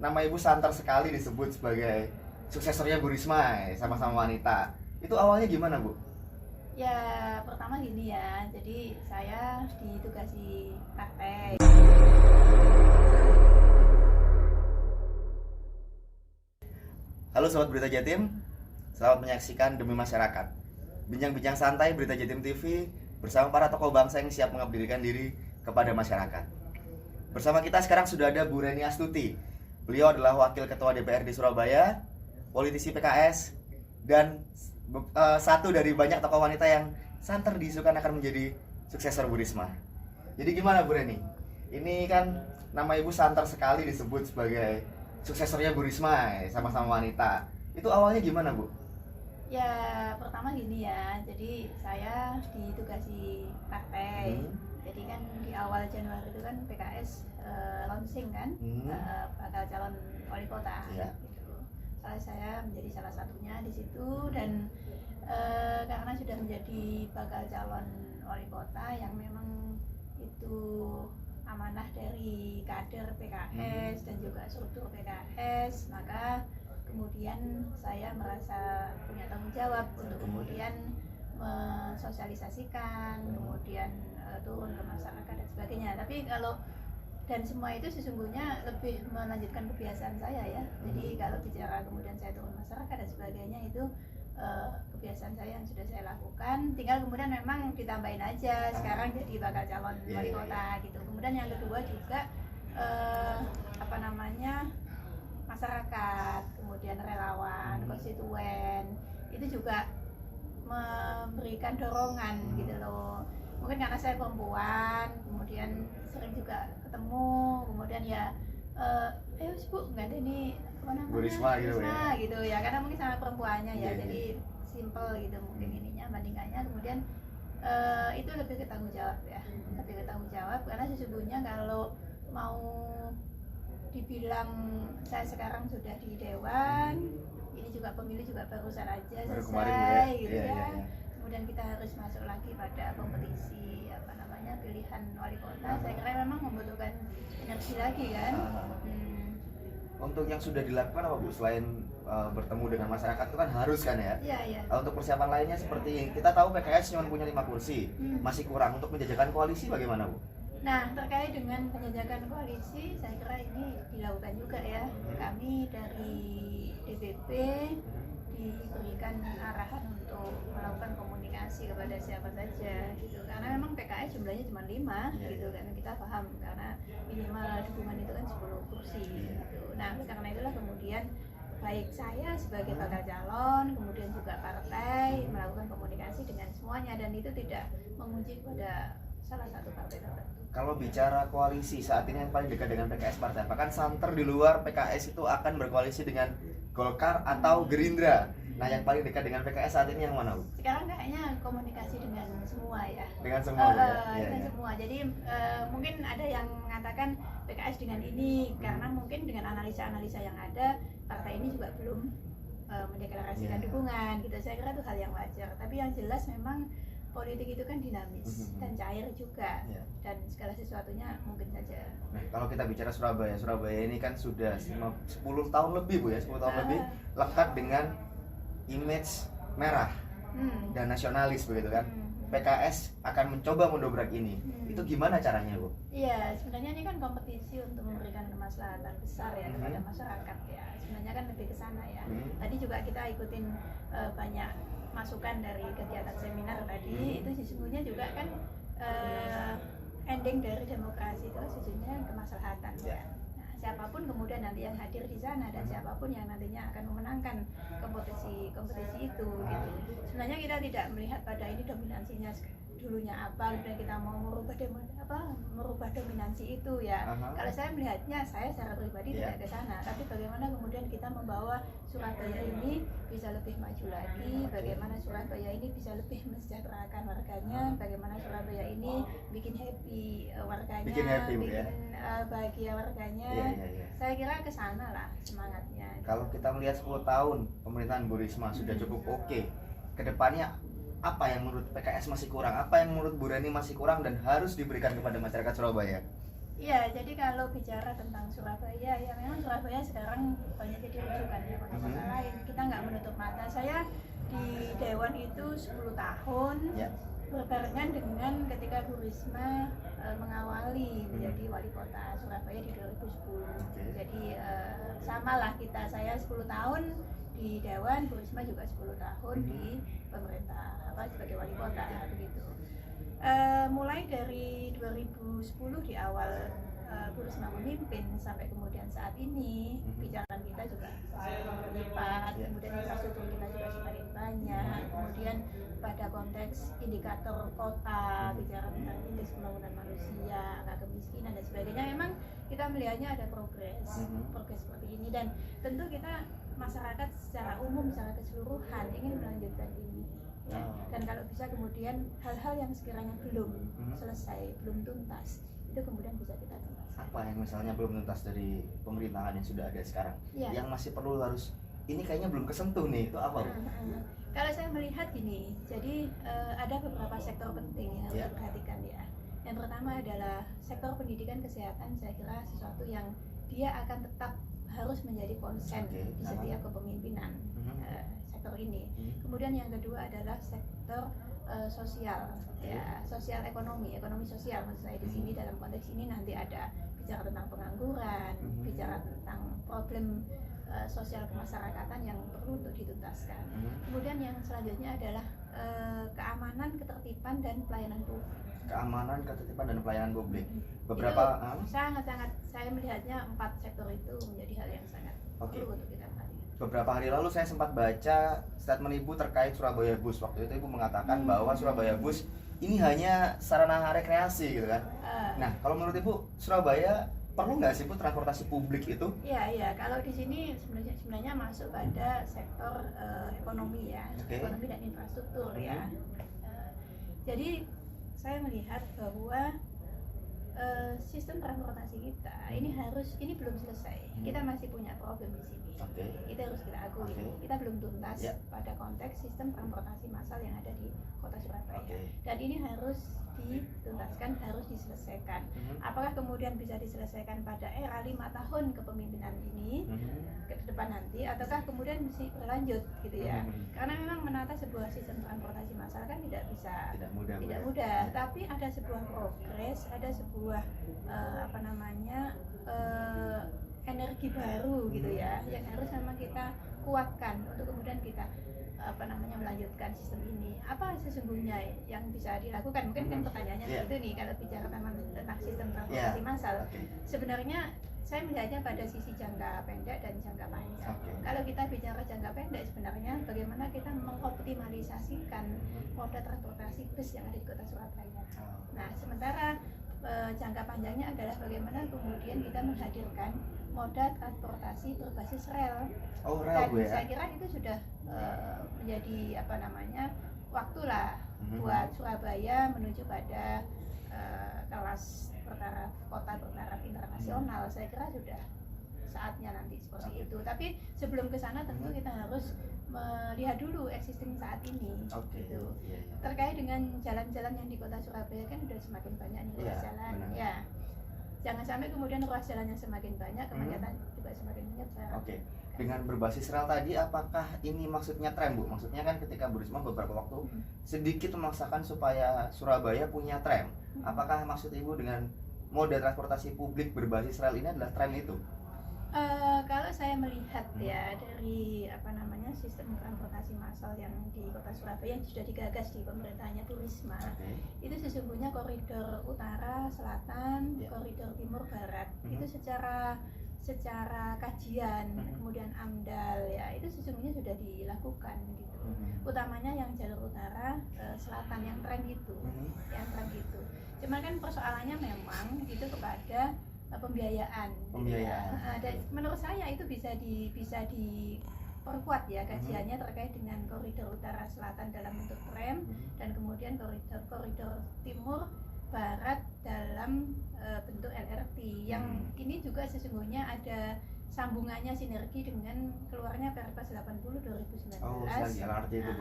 nama Ibu santer sekali disebut sebagai suksesornya Bu Risma, sama-sama wanita. Itu awalnya gimana, Bu? Ya, pertama gini ya, jadi saya ditugasi partai. Halo Sobat Berita Jatim, selamat menyaksikan Demi Masyarakat. Bincang-bincang santai Berita Jatim TV bersama para tokoh bangsa yang siap mengabdikan diri kepada masyarakat. Bersama kita sekarang sudah ada Bu Reni Astuti. Beliau adalah Wakil Ketua DPRD Surabaya, politisi PKS, dan satu dari banyak tokoh wanita yang santer diisukan akan menjadi suksesor Bu Risma. Jadi gimana Bu Reni? Ini kan nama Ibu santer sekali disebut sebagai suksesornya Bu Risma, sama-sama wanita. Itu awalnya gimana, Bu? Ya, pertama gini ya, jadi saya ditugasi partai. Jadi kan di awal Januari itu kan PKS launching kan, bakal calon wali kota. Ya. Gitu. Saya menjadi salah satunya di situ dan karena sudah menjadi bakal calon wali kota yang memang itu amanah dari kader PKS dan juga struktur PKS, maka kemudian saya merasa punya tanggung jawab untuk kemudian mensosialisasikan, kemudian turun ke masyarakat dan sebagainya. Tapi kalau dan semua itu sesungguhnya lebih melanjutkan kebiasaan saya ya. Jadi kalau bicara kemudian saya turun masyarakat dan sebagainya itu kebiasaan saya yang sudah saya lakukan, tinggal kemudian memang ditambahin aja sekarang jadi bakal calon wali kota gitu. Kemudian yang kedua juga masyarakat, kemudian relawan, konstituen itu juga memberikan dorongan gitu loh. Mungkin karena saya perempuan, kemudian sering juga ketemu, kemudian ya ayo Bu, nggak ada nih Bu Risma gitu ya. Gitu ya, karena mungkin sama perempuannya ya, jadi simple gitu mungkin ininya bandingannya. Kemudian itu lebih ke tanggung jawab ya, lebih ke tanggung jawab karena sesungguhnya kalau mau dibilang saya sekarang sudah di dewan, ini juga pemilu juga barusan aja selesai gitu ya. Kemudian kita harus masuk lagi pada kompetisi pilihan wali kota. Saya kira memang membutuhkan energi lagi kan. Untuk yang sudah dilakukan apa Bu? Selain bertemu dengan masyarakat itu kan harus kan ya? Iya. Untuk persiapan lainnya seperti kita tahu PKS cuma punya 5 kursi, masih kurang. Untuk menjajakan koalisi bagaimana Bu? Nah, terkait dengan penjajakan koalisi, saya kira ini dilakukan juga ya. Kami dari DPP diberikan arahan untuk melakukan komunikasi kepada siapa saja gitu. Karena memang PKS jumlahnya cuma 5 gitu kan. Kita paham karena minimal dukungan itu kan 10 kursi gitu. Nah, karena itulah kemudian baik saya sebagai bakal calon, kemudian juga partai melakukan komunikasi dengan semuanya dan itu tidak mengunci pada salah satu partai tertentu. Kalau bicara koalisi saat ini yang paling dekat dengan PKS partai apa? Kan santer di luar PKS itu akan berkoalisi dengan Golkar atau Gerindra. Nah, yang paling dekat dengan PKS saat ini yang mana, Bu? Sekarang kayaknya komunikasi dengan semua ya. Dengan semua, dengan semua. Jadi mungkin ada yang mengatakan PKS dengan ini karena mungkin dengan analisa-analisa yang ada partai ini juga belum mendeklarasikan dukungan gitu. Saya kira itu hal yang wajar. Tapi yang jelas memang politik itu kan dinamis dan cair juga dan segala sesuatunya mungkin saja. Nah, kalau kita bicara Surabaya ini kan sudah 10 tahun lebih Bu ya, 10 tahun lebih lekat dengan image merah dan nasionalis begitu kan. PKS akan mencoba mendobrak ini. Itu gimana caranya Bu? Iya, sebenarnya ini kan kompetisi untuk memberikan kemaslahatan besar ya kepada masyarakat ya. Sebenarnya kan lebih ke sana ya. Tadi juga kita ikutin banyak masukan dari kegiatan seminar tadi, itu sesungguhnya juga kan ending dari demokrasi itu sesungguhnya kemaslahatan ya. Nah, siapapun kemudian nanti yang hadir di sana dan siapapun yang nantinya akan memenangkan kompetisi itu gitu. Sebenarnya kita tidak melihat pada ini dominansinya dulunya apa, kemudian kita mau merubah dominansi itu ya. Kalau saya melihatnya, saya secara pribadi tidak ke sana, tapi bagaimana kemudian kita membawa Surabaya ini bisa lebih maju lagi, bagaimana Surabaya ini bisa lebih mensejahterakan warganya, bagaimana Surabaya ini bikin happy warganya, bikin bahagia warganya. Saya kira ke sana lah semangatnya. Kalau kita melihat 10 tahun pemerintahan Bu Risma sudah cukup oke. Kedepannya apa yang menurut PKS masih kurang? Apa yang menurut Bu Reni masih kurang dan harus diberikan kepada masyarakat Surabaya? Iya, jadi kalau bicara tentang Surabaya, ya memang Surabaya sekarang banyak jadi rujukan ya kota-kota lain. Kita nggak menutup mata. Saya di Dewan itu 10 tahun, Ya. berbarengan dengan ketika Bu Risma mengawali menjadi wali kota Surabaya di 2010. Jadi samalah kita, saya 10 tahun di Dewan, Bu Risma juga 10 tahun di pemerintah sebagai wali kota begitu. Mulai dari 2010 di awal Bu Risma memimpin sampai kemudian saat ini bicara kita juga semakin berlipat, kemudian infrastruktur kita juga semakin banyak, kemudian pada konteks indikator kota bicara tentang indeks pembangunan manusia, angka kemiskinan dan sebagainya, memang kita melihatnya ada progres seperti ini, dan tentu kita masyarakat secara umum, secara keseluruhan ingin melanjutkan ini. Ya. Dan kalau bisa kemudian hal-hal yang sekiranya belum selesai, belum tuntas, itu kemudian bisa kita tuntas. Apa yang misalnya belum tuntas dari pemerintahan yang sudah ada sekarang, yang masih perlu harus, ini kayaknya belum kesentuh nih, itu apa? Kalau saya melihat gini, jadi ada beberapa sektor penting yang harus diperhatikan ya. Yang pertama adalah sektor pendidikan kesehatan, saya kira sesuatu yang dia akan tetap harus menjadi konsen di setiap kepemimpinan sektor ini. Kemudian yang kedua adalah sektor sosial, ya, sosial ekonomi sosial maksud saya di sini. Dalam konteks ini nanti ada bicara tentang pengangguran, bicara tentang problem sosial kemasyarakatan yang perlu untuk dituntaskan. Kemudian yang selanjutnya adalah keamanan, ketertiban dan pelayanan publik. Keamanan, ketertiban dan pelayanan publik. Beberapa sangat-sangat saya melihatnya 4 sektor itu menjadi hal yang sangat perlu untuk kita perhatikan. Beberapa hari lalu saya sempat baca statement Ibu terkait Surabaya Bus. Waktu itu Ibu mengatakan bahwa Surabaya Bus ini hanya sarana rekreasi gitu kan. Nah, kalau menurut Ibu, Surabaya perlu nggak sih Bu transportasi publik itu? Iya. Kalau di sini sebenarnya masuk pada sektor ekonomi ya, ekonomi dan infrastruktur ya. Jadi saya melihat bahwa sistem transportasi kita ini belum selesai. Kita masih punya problem di sini. Itu harus kita akui. Kita belum tuntas pada konteks sistem transportasi massal yang ada di kota Surabaya. Dan ini harus dituntaskan, harus diselesaikan. Apakah kemudian bisa diselesaikan pada era 5 tahun kepemimpinan ini ke depan nanti, ataukah kemudian mesti berlanjut gitu ya? Karena memang menata sebuah sistem transportasi massal kan tidak mudah. Tapi ada sebuah progres, ada sebuah energi baru gitu ya, yang harus memang kita kuatkan untuk kemudian kita melanjutkan sistem ini. Apa sesungguhnya yang bisa dilakukan? Mungkin kan pertanyaannya itu nih, kalau bicara tentang sistem transportasi massal. Sebenarnya saya melihatnya pada sisi jangka pendek dan jangka panjang. Kalau kita bicara jangka pendek, sebenarnya bagaimana kita mengoptimalisasikan moda transportasi bus yang ada di kota Surabaya. Nah, sementara jangka panjangnya adalah bagaimana kemudian kita menghadirkan moda transportasi berbasis rel. Dan saya kira itu sudah menjadi waktulah buat Surabaya menuju pada kelas bertaraf kota bertaraf internasional. Saya kira sudah saatnya nanti seperti itu. Tapi sebelum ke sana tentu kita harus melihat dulu existing saat ini. Gitu. Terkait dengan jalan-jalan yang di kota Surabaya kan sudah semakin banyak nih ruas jalan. Ya. Jangan sampai kemudian ruas jalannya semakin banyak, kemacetan juga semakin menyebar. Dengan berbasis rel tadi, apakah ini maksudnya tram, Bu? Maksudnya kan ketika Bu Risma beberapa waktu sedikit memaksakan supaya Surabaya punya tram. Apakah maksud Ibu dengan moda transportasi publik berbasis rel ini adalah tram itu? Kalau saya melihat ya dari sistem transportasi massal yang di kota Surabaya yang sudah digagas di pemerintahannya Bu Risma, itu sesungguhnya koridor utara, selatan, koridor timur, barat. Itu secara kajian, kemudian AMDAL ya, itu sesungguhnya sudah dilakukan gitu. Utamanya yang jalur utara, selatan yang tram itu. Cuman kan persoalannya memang itu kepada pembiayaan. Dan menurut saya itu bisa diperkuat ya kajiannya terkait dengan koridor utara selatan dalam bentuk tram dan kemudian koridor timur barat dalam bentuk LRT yang ini juga sesungguhnya ada sambungannya sinergi dengan keluarnya Perpres 80 2019. LRT itu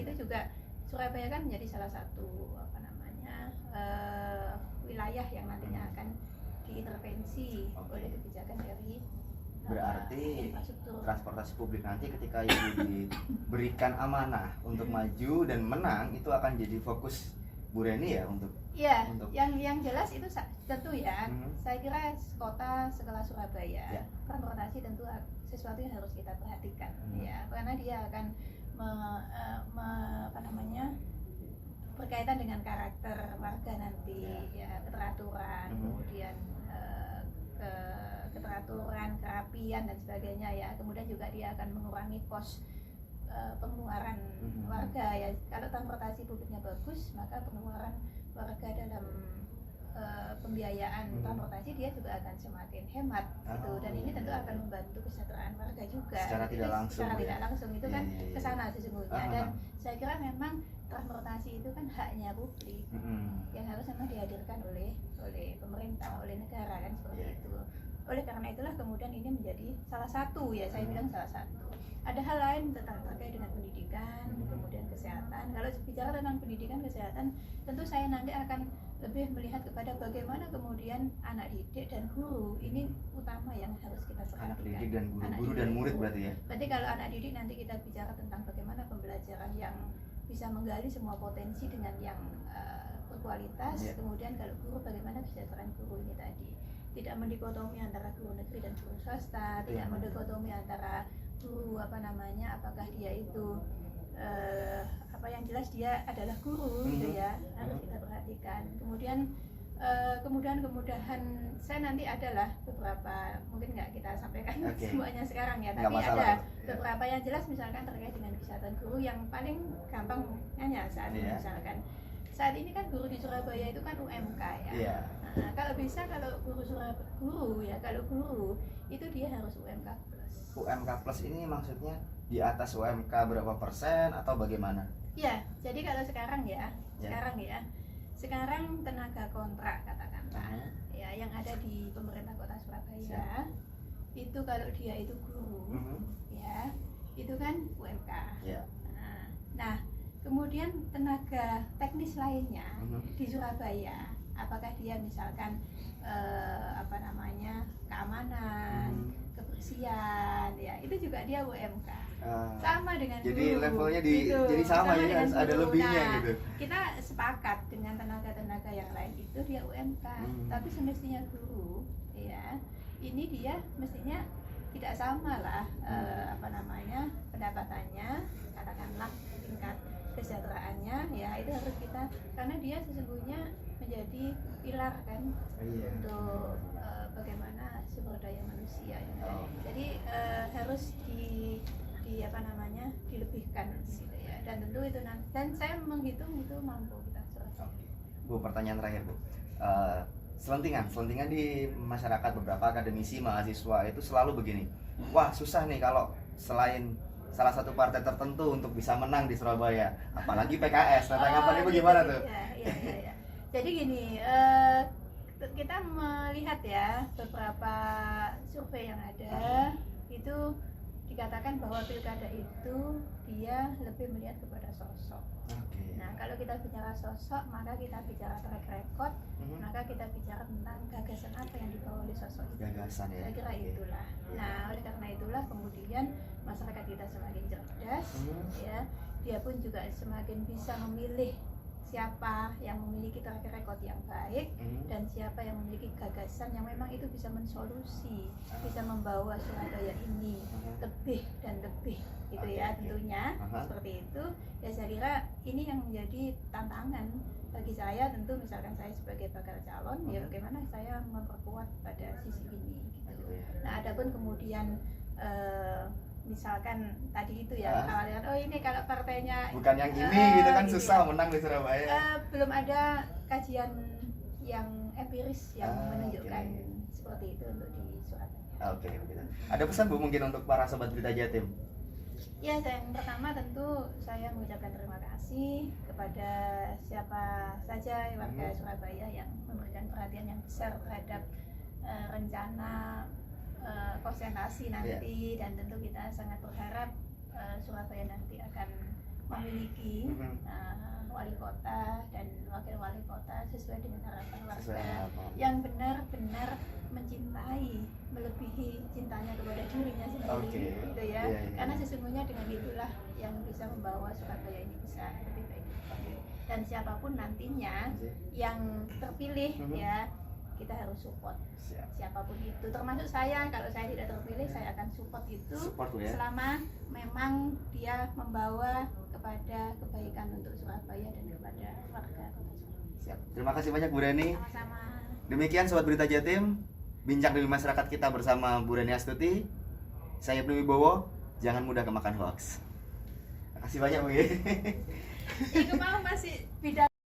itu juga Surabaya kan menjadi salah satu wilayah yang nantinya akan diintervensi Oke. oleh kebijakan dari Berarti infrastruktur. transportasi publik nanti ketika ibu diberikan amanah untuk maju dan menang, itu akan jadi fokus Bu Reni ya untuk Ya, untuk- yang jelas itu tentu ya. Mhm. Saya kira kota sekelas Surabaya, Ya. transportasi tentu sesuatu yang harus kita perhatikan, Mhm. ya, karena dia akan apa namanya, berkaitan dengan karakter warga nanti, ya, keteraturan, Mhm. kemudian keteraturan, kerapian dan sebagainya, ya. Kemudian juga dia akan mengurangi pos pengeluaran Mhm. warga, ya. Kalau transportasi publiknya bagus, maka pengeluaran warga dalam pembiayaan Mhm. transportasi dia juga akan semakin hemat gitu, dan ini tentu akan membantu kesejahteraan warga juga Secara gitu. tidak langsung, secara ya. tidak langsung itu Iya, kan iya, iya. kesana sesungguhnya, Aha. dan saya kira memang transportasi itu kan haknya publik Mhm. yang harus memang dihadirkan oleh pemerintah, oleh negara, kan seperti Iya. itu. Oleh karena itulah kemudian ini menjadi salah satu, ya, saya Mhm. bilang salah satu. Ada hal lain terkait dengan pendidikan, kemudian kesehatan. Kalau bicara tentang pendidikan kesehatan, tentu saya nanti akan lebih melihat kepada bagaimana kemudian anak didik dan guru ini utama yang harus kita perhatikan. Anak didik dan guru, Anak guru didik dan murid berarti ya. Berarti kalau anak didik nanti kita bicara tentang bagaimana pembelajaran yang bisa menggali semua potensi dengan yang berkualitas. Iya. Kemudian kalau guru, bagaimana kesejahteraan guru ini tadi, tidak mendikotomi antara guru negeri dan guru swasta, tidak Iya. mendikotomi antara guru apakah dia itu yang jelas dia adalah guru, gitu ya, harus kita perhatikan. Kemudian kemudahan saya nanti adalah beberapa, mungkin nggak kita sampaikan Oke. semuanya sekarang ya, Nggak tapi masalah, ada Bu. Ya. beberapa yang jelas, misalkan terkait dengan kesehatan guru yang paling gampang nanya saat ini. Iya. Misalkan saat ini kan guru di Surabaya itu kan UMK, ya. Iya. Nah, kalau bisa kalau guru itu dia harus UMK plus. UMK plus ini maksudnya di atas UMK berapa persen atau bagaimana? Ya, jadi kalau sekarang Ya. sekarang tenaga kontrak katakanlah, Aha. ya, yang ada di pemerintah kota Surabaya, Siap. itu kalau dia itu guru, Mhm. ya, itu kan UMK. Ya. Nah, kemudian tenaga teknis lainnya Mhm. di Surabaya, apakah dia misalkan keamanan, Mhm. kebersihan, ya, itu juga dia UMK. Ah, Sama dengan jadi guru, levelnya gitu. jadi sama ya, dengan harus ada guru. lebihnya Nah, gitu. kita sepakat dengan tenaga-tenaga yang lain itu dia UMK, tapi semestinya guru, ya, ini dia mestinya tidak sama lah pendapatannya, katakanlah tingkat kesejahteraannya, ya, itu harus kita, karena dia sesungguhnya menjadi pilar kan Iya. untuk bagaimana sumber daya manusia, ya. Oh. Jadi harus dilebihkan gitu, ya, dan tentu itu dan saya menghitung itu mampu kita selesai. Bu, pertanyaan terakhir, Bu. Selentingan di masyarakat, beberapa akademisi mahasiswa itu selalu begini. Wah, susah nih kalau selain salah satu partai tertentu untuk bisa menang di Surabaya, apalagi PKS. Nah, tanggapan Ibu gimana tuh? Iya. Jadi gini, kita melihat ya beberapa survei yang ada, itu dikatakan bahwa pilkada itu dia lebih melihat kepada sosok. Oke. Nah, kalau kita bicara sosok, maka kita bicara track record, Mhm. maka kita bicara tentang gagasan apa yang dibawa oleh sosok itu. Gagasan ya. Saya kira Oke. itulah. Nah, oleh karena itulah kemudian masyarakat kita semakin cerdas, Mhm. ya, dia pun juga semakin bisa memilih siapa yang memiliki track record yang baik Mhm. dan siapa yang memiliki gagasan yang memang itu bisa mensolusi, bisa membawa Surabaya ini lebih dan lebih, gitu ya, Oke. tentunya Aha. seperti itu. Ya, saya kira ini yang menjadi tantangan bagi saya, tentu misalkan saya sebagai bakal calon, ya, bagaimana saya memperkuat pada sisi ini, gitu. Nah, adapun kemudian misalkan tadi itu ya, Ah. kalau ini kalau partainya Bukan yang ini gitu kan, gitu susah ya. menang di Surabaya. Belum ada kajian yang empiris yang Ah, menunjukkan oke. seperti itu untuk di Surabaya. Oke, begitu. Ada pesan Bu mungkin untuk para sobat Berita Jatim? Ya, yang pertama tentu saya mengucapkan terima kasih kepada siapa saja warga Surabaya yang memberikan perhatian yang besar terhadap rencana konsentrasi nanti, dan tentu kita sangat berharap Surabaya nanti akan memiliki wali kota dan wakil wali kota sesuai dengan harapan Sesuai warga harapan. yang benar-benar mencintai melebihi cintanya kepada dirinya sendiri, Oke. gitu ya. Iya, iya. Karena sesungguhnya dengan itulah yang bisa membawa Surabaya ini bisa lebih baik. Dan siapapun nantinya yang terpilih ya, kita harus support Siap. siapapun itu, termasuk saya. Kalau saya tidak terpilih, saya akan support itu Support Bu ya. selama memang dia membawa kepada kebaikan untuk Surabaya dan kepada warga kota Surabaya. Siap. Terima kasih banyak Bu Reni. Sama-sama. Demikian Sobat Berita Jatim, bincang demi masyarakat kita bersama Bu Reni Astuti. Saya Ibnu Wibowo, jangan mudah kemakan hoax. Terima kasih banyak Bu. Iku mau masih bidang